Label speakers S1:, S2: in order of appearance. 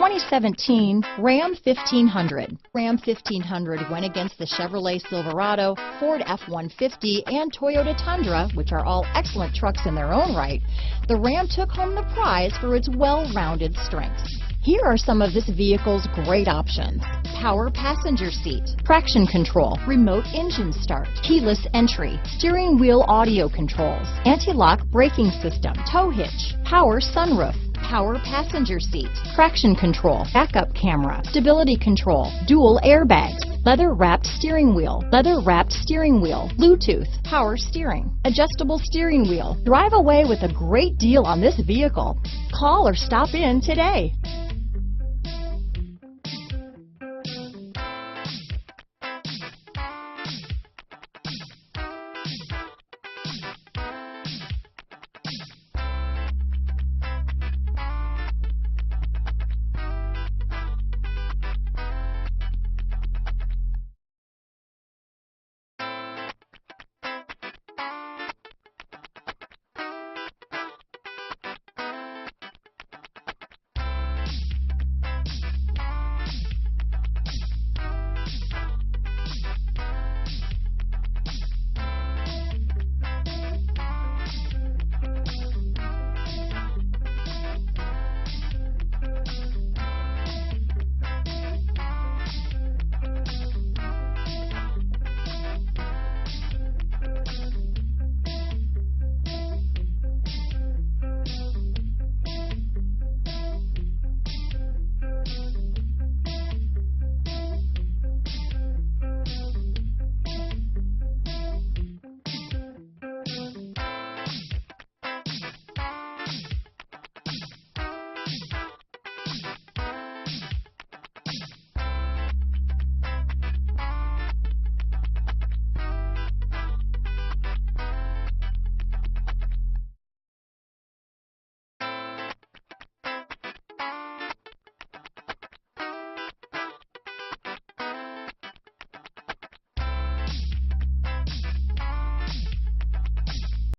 S1: 2017 Ram 1500. Ram 1500 went against the Chevrolet Silverado, Ford F-150, and Toyota Tundra, which are all excellent trucks in their own right. The Ram took home the prize for its well-rounded strengths. Here are some of this vehicle's great options: power passenger seat, traction control, remote engine start, keyless entry, steering wheel audio controls, anti-lock braking system, tow hitch, power sunroof, power passenger seat, traction control, backup camera, stability control, dual airbags, leather-wrapped steering wheel, Bluetooth, power steering, adjustable steering wheel. Drive away with a great deal on this vehicle. Call or stop in today.